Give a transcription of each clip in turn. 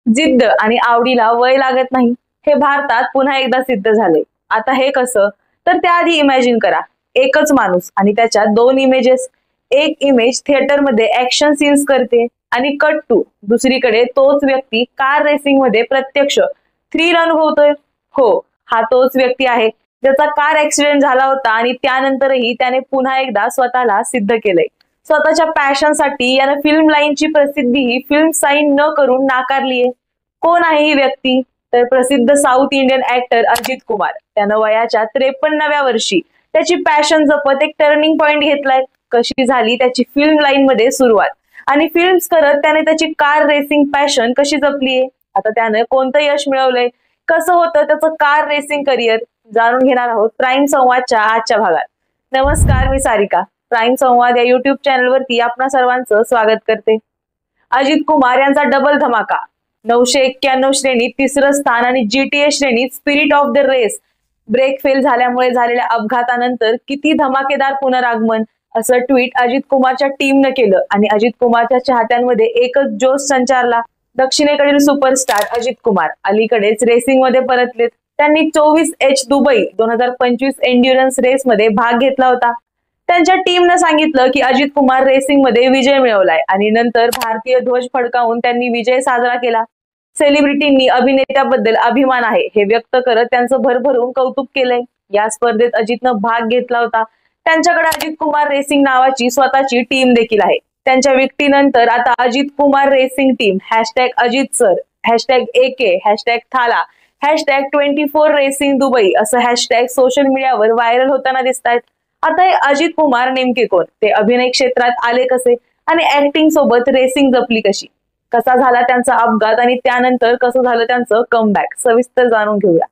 जिद्द आणि आवडीला वय लागत नाही हे भारतात पुन्हा एकदा सिद्ध झाले. आता हे कसं, तर त्याआधी इमॅजिन करा, एकच माणूस आणि त्याच्या दोन इमेजेस. एक इमेज थिएटरमध्ये ऍक्शन सीन्स करते आणि कट टू दुसरीकडे तोच व्यक्ती कार रेसिंग मध्ये प्रत्यक्ष थ्रिल अनुभवतोय. हो, हा तोच व्यक्ती आहे ज्याचा कार ऍक्सिडेंट झाला होता आणि त्यानंतरही त्याने पुन्हा एकदा स्वतःला सिद्ध केलंय. स्वतःच्या पॅशनसाठी यानं फिल्म लाईनची प्रसिद्धी ही फिल्म साईन न करून नाकारलीये. कोण आहे ही व्यक्ती? तर प्रसिद्ध south Indian actor Ajit Kumar. त्यानं वयाच्या 53व्या वर्षी त्याची पॅशन जपत एक टर्निंग पॉइंट घेतलाय. कशी झाली त्याची फिल्म लाईन मध्ये सुरुवात आणि फिल्म्स करत त्याने त्याची कार रेसिंग पॅशन कशी जपलीये, आता त्याने कोणतं यश मिळवलंय, कसं होतं त्याचं कार रेसिंग करिअर, जाणून घेणार आहोत प्राईम संवादच्या आजच्या भागात. नमस्कार, मी सारिका. प्राईम संवाद या युट्यूब चॅनलवरती आपणा सर्वांचं स्वागत करते. अजित कुमार यांचा डबल धमाका. 991 श्रेणीत तिसरं स्थान आणि जीटीए श्रेणीत spirit of the race brake fail झाल्यामुळे झालेल्या अपघातानंतर किती धमाकेदार पुनरागमन, असं ट्विट अजित कुमारच्या टीमनं केलं आणि अजित कुमारच्या चाहत्यांमध्ये एकच जोश संचारला. दक्षिणेकडील सुपरस्टार अजित कुमार अलीकडेच रेसिंग मध्ये परतलेत. त्यांनी 24H दुबई 2025 एन्ड्युरन्स रेस मध्ये भाग घेतला होता. त्यांच्या टीमनं सांगितलं की अजित कुमार रेसिंग मध्ये विजय मिळवलाय आणि नंतर भारतीय ध्वज फडकावून त्यांनी विजय साजरा केला. सेलिब्रिटींनी अभिनेत्याबद्दल अभिमान आहे हे व्यक्त करत त्यांचं भरभरून कौतुक केलंय. या स्पर्धेत अजितनं भाग घेतला होता. त्यांच्याकडे अजित कुमार रेसिंग नावाची स्वतःची टीम देखील आहे. त्यांच्या विक्टीनंतर आता Ajit Kumar racing team #Ajit sir, #AK, #थाला, #24 रेसिंग दुबई असं हॅशटॅग सोशल मीडियावर व्हायरल होताना दिसत आहेत. आता हे अजित कुमार नेमके कोण, ते अभिनय क्षेत्रात आले कसे आणि ऍक्टिंग सोबत रेसिंग जपली कशी, कसा झाला त्यांचा अपघात आणि त्यानंतर कसं झालं त्यांचं कमबॅक, सविस्तर जाणून घेऊया.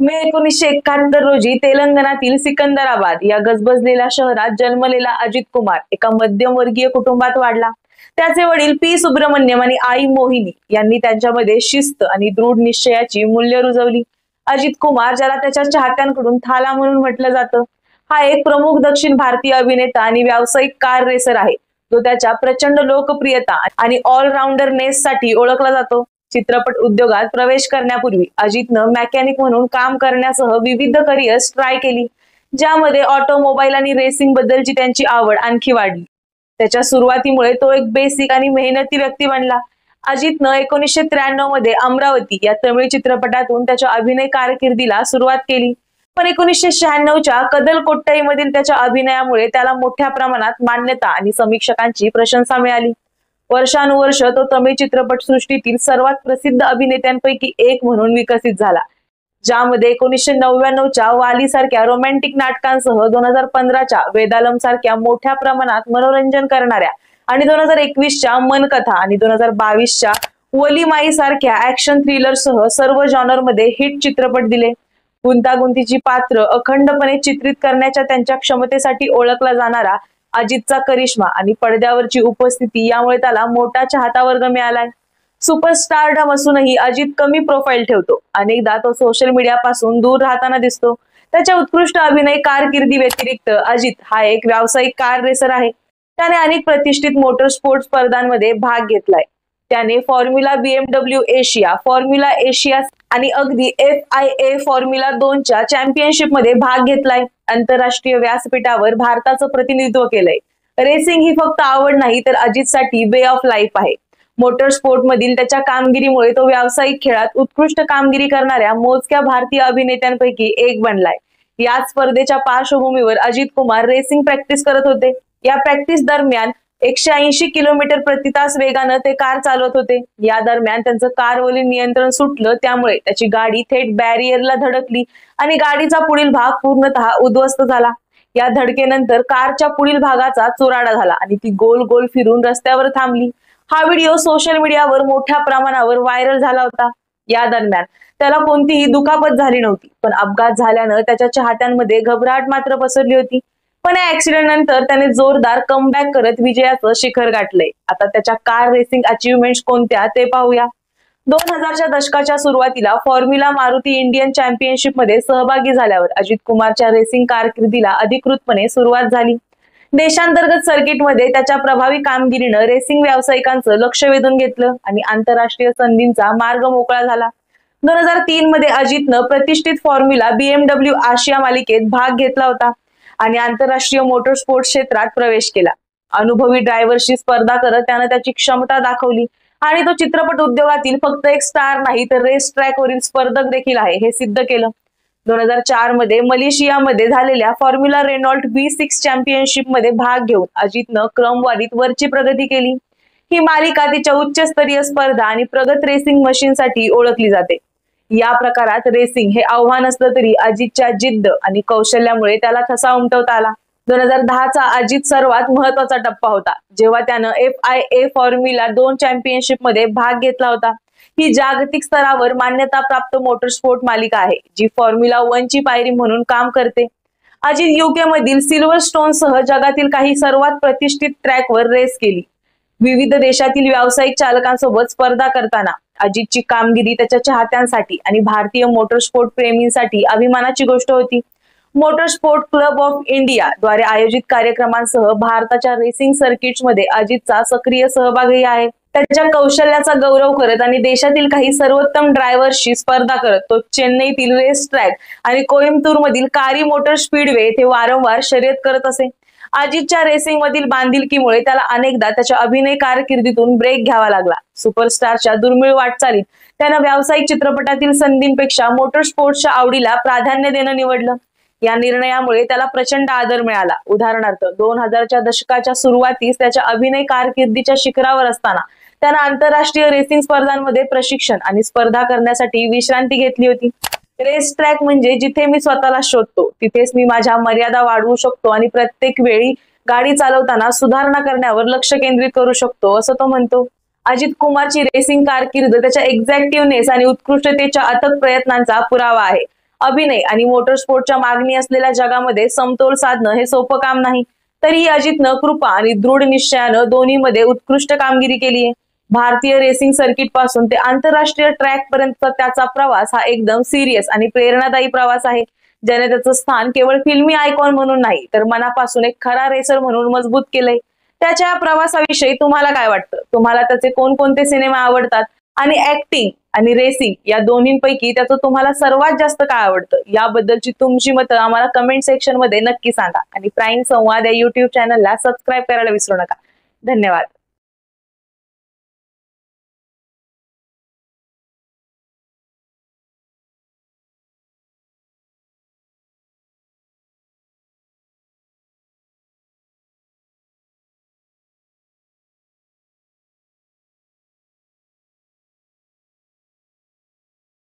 मे 1971 रोजी तेलंगणातील सिकंदराबाद या गजबजलेल्या शहरात जन्मलेला अजित कुमार एका मध्यमवर्गीय कुटुंबात वाढला. त्याचे वडील पी सुब्रमण्यम आणि आई मोहिनी यांनी त्यांच्यामध्ये शिस्त आणि दृढ निश्चयाची मूल्य रुजवली. अजित कुमार, ज्याला त्याच्या चाहत्यांकडून थाला म्हणून म्हटलं जातं, हा एक प्रमुख दक्षिण भारतीय अभिनेता आणि व्यावसायिक कार रेसर आहे जो त्याच्या प्रचंड लोकप्रियता आणि ऑलराऊंडरनेस साठी ओळखला जातो. चित्रपट उद्योगात प्रवेश करण्यापूर्वी अजितनं मेकॅनिक म्हणून काम करण्यासह विविध करिअर्स ट्राय केली, ज्यामध्ये ऑटोमोबाईल आणि रेसिंग बद्दलची त्यांची आवड आणखी वाढली. त्याच्या सुरुवातीमुळे तो एक बेसिक आणि मेहनती व्यक्ती बनला. अजितनं 1993 मध्ये अमरावती या तमिळ चित्रपटातून त्याच्या अभिनय कारकिर्दीला सुरुवात केली. पण 1996च्या कदल कोट्टई मधील त्याच्या अभिनयामुळे त्याला मोठ्या प्रमाणात मान्यता आणि समीक्षकांची प्रशंसा मिळाली. वर्षानुवर्ष तो तमिळ चित्रपट सृष्टीतील सर्वात प्रसिद्ध अभिनेत्यांपैकी एक म्हणून विकसित झाला, ज्यामध्ये 1999च्या वाली सारख्या रोमॅन्टिक नाटकांसह 2015च्या वेदालम सारख्या मोठ्या प्रमाणात मनोरंजन करणाऱ्या आणि 2021च्या मनकथा आणि 2022च्या वलीमाई सारख्या ऍक्शन थ्रिलरसह सर्व जॉनरमध्ये हिट चित्रपट दिले. गुंतागुंतीची पात्र अखंडपणे चित्रित करण्याच्या त्यांच्या क्षमतेसाठी ओळखला जाणारा अजितचा करिश्मा आणि पडद्यावरची उपस्थिती यामुळे त्याला मोठा चाहता वर्ग मिळालाय. सुपरस्टारडम असूनही अजित कमी प्रोफाईल ठेवतो. अनेकदा तो सोशल मीडिया पासून दूर राहताना दिसतो. त्याच्या उत्कृष्ट अभिनय कारकिर्दी व्यतिरिक्त अजित हा एक व्यावसायिक कार रेसर आहे. त्याने अनेक प्रतिष्ठित मोटर स्पोर्ट्स स्पर्धांमध्ये भाग घेतलाय. त्याने formula BMW Asia, formula Asia आणि अगदी FIA फॉर्म्युला 2च्या चॅम्पियनशिप मध्ये भाग घेतलाय. आंतरराष्ट्रीय व्यासपीठावर भारताचं प्रतिनिधित्व केलंय. रेसिंग ही फक्त आवड नाही तर अजितसाठी वे ऑफ लाईफ आहे. मोटर स्पोर्ट मधील त्याच्या कामगिरीमुळे तो व्यावसायिक खेळात उत्कृष्ट कामगिरी करणाऱ्या मोजक्या भारतीय अभिनेत्यांपैकी एक बनलाय. याच स्पर्धेच्या पार्श्वभूमीवर अजित कुमार रेसिंग प्रॅक्टिस करत होते. या प्रॅक्टिस दरम्यान 180 किलोमीटर प्रति तास वेगानं ते कार चालवत होते. या दरम्यान त्यांचं कारवरील नियंत्रण सुटलं, त्यामुळे त्याची गाडी थेट बॅरियरला धडकली आणि गाडीचा पुढील भाग पूर्णतः उद्ध्वस्त झाला. या धडकेनंतर कारच्या पुढील भागाचा चुराडा झाला आणि ती गोल गोल फिरून रस्त्यावर थांबली. हा व्हिडिओ सोशल मीडियावर मोठ्या प्रमाणावर व्हायरल झाला होता. या दरम्यान त्याला कोणतीही दुखापत झाली नव्हती, पण अपघात झाल्यानं त्याच्या चाहत्यांमध्ये घबराट मात्र पसरली होती. पण या ऍक्सिडेंट नंतर त्याने जोरदार कमबॅक करत विजयाचं शिखर गाठलंय. आता त्याच्या कार रेसिंग अचीवमेंट्स कोणत्या ते पाहूया. 2000च्या दशकाच्या सुरुवातीला फॉर्म्युला मारुती इंडियन चॅम्पियनशिप मध्ये सहभागी झाल्यावर अजित कुमारच्या रेसिंग कारकिर्दीला अधिकृतपणे सुरुवात झाली. देशांतर्गत सर्किटमध्ये त्याच्या प्रभावी कामगिरीनं रेसिंग व्यावसायिकांचं लक्ष वेधून घेतलं आणि आंतरराष्ट्रीय संधींचा मार्ग मोकळा झाला. 2003 मध्ये अजितनं प्रतिष्ठित फॉर्म्युला BMW आशिया मालिकेत भाग घेतला होता आणि आंतरराष्ट्रीय मोटर स्पोर्ट्स क्षेत्रात प्रवेश केला. अनुभवी ड्रायव्हरशी स्पर्धा करत त्यानं त्याची क्षमता दाखवली आणि तो चित्रपट उद्योगातील फक्त एक स्टार नाही तर रेस ट्रॅकवरील स्पर्धक देखील आहे हे सिद्ध केलं. 2004 मध्ये मलेशियामध्ये झालेल्या फॉर्म्युला रेनॉल्ट V6 चॅम्पियनशिप मध्ये भाग घेऊन अजितनं क्रमवारीत वरची प्रगती केली. ही मालिका तिच्या उच्चस्तरीय स्पर्धा आणि प्रगत रेसिंग मशीनसाठी ओळखली जाते. या प्रकारात रेसिंग हे आव्हान असलं तरी अजितच्या जिद्द आणि कौशल्यामुळे त्याला ठसा उमटवता आला. 2010चा अजित सर्वात महत्वाचा टप्पा होता जेव्हा त्यानं FIA फॉर्म्युला 2 चॅम्पियनशिप मध्ये भाग घेतला होता. ही जागतिक स्तरावर मान्यता प्राप्त मोटरस्पोर्ट मालिका आहे जी फॉर्म्युला 1 ची पायरी म्हणून काम करते. अजित UK मधील सिल्व्हरस्टोन सह जगातील काही सर्वात प्रतिष्ठित ट्रॅकवर रेस केली. विविध देशातील व्यावसायिक चालकांसोबत स्पर्धा करताना अजितची कामगिरी त्याच्या चाहत्यांसाठी आणि भारतीय मोटरस्पोर्ट प्रेमींसाठी अभिमानाची गोष्ट होती. मोटरस्पोर्ट क्लब ऑफ इंडिया द्वारे आयोजित कार्यक्रमांसह भारताच्या रेसिंग सर्किट्समध्ये अजितचा सक्रिय सहभागही आहे. त्याच्या कौशल्याचा गौरव करत आणि देशातील काही सर्वोत्तम ड्रायव्हर्सशी स्पर्धा करत तो चेन्नईतील रेस ट्रॅक आणि कोइंबतूर मधील कारी मोटर स्पीडवे येथे वारंवार शर्यत करत असे. अजितच्या रेसिंग मधील बांधिलकीमुळे त्याला अनेकदा त्याच्या अभिनय कारकिर्दीतून ब्रेक घ्यावा लागला. सुपरस्टारच्या दुर्मिळ वाटचालीत त्यानं व्यावसायिक चित्रपटातील संधींपेक्षा मोटर स्पोर्ट्सच्या आवडीला प्राधान्य देणं निवडलं. या निर्णयामुळे त्याला प्रचंड आदर मिळाला. उदाहरणार्थ 2000च्या दशकाच्या सुरुवातीस त्याच्या अभिनय कारकिर्दीच्या शिखरावर असताना त्यानं आंतरराष्ट्रीय रेसिंग स्पर्धांमध्ये प्रशिक्षण आणि स्पर्धा करण्यासाठी विश्रांती घेतली होती. रेस ट्रॅक म्हणजे जिथे मी स्वतःला शोधतो तिथेच मी माझ्या मर्यादा वाढवू शकतो आणि प्रत्येक वेळी गाडी चालवताना सुधारणा करण्यावर लक्ष केंद्रित करू शकतो असं तो म्हणतो. अजित कुमारची रेसिंग कारकीर्द त्याच्या एक्झॅक्टिव्हनेस आणि उत्कृष्टतेच्या अथक प्रयत्नांचा पुरावा आहे. अभिनय आणि मोटरस्पोर्टच्या मागणी असलेल्या जगामध्ये समतोल साधणं हे सोपं काम नाही. तरीही अजितनं कृपा आणि दृढ निश्चयानं दोन्हीमध्ये उत्कृष्ट कामगिरी केली आहे. भारतीय रेसिंग सर्किट पासून ते आंतरराष्ट्रीय ट्रॅक पर्यंत त्याचा प्रवास हा एकदम सिरियस आणि प्रेरणादायी प्रवास आहे ज्याने त्याचं स्थान केवळ फिल्मी आयकॉन म्हणून नाही तर मनापासून एक खरा रेसर म्हणून मजबूत केलंय. त्याच्या प्रवासाविषयी तुम्हाला काय वाटतं? तुम्हाला त्याचे कोणकोणते सिनेमा आवडतात आणि ऍक्टिंग आणि रेसिंग या दोन्हींपैकी त्याचं तुम्हाला सर्वात जास्त काय आवडतं याबद्दलची तुमची मतं आम्हाला कमेंट सेक्शन मध्ये नक्की सांगा आणि प्राईम संवाद या YouTube चॅनलला सबस्क्राईब करायला विसरू नका. धन्यवाद.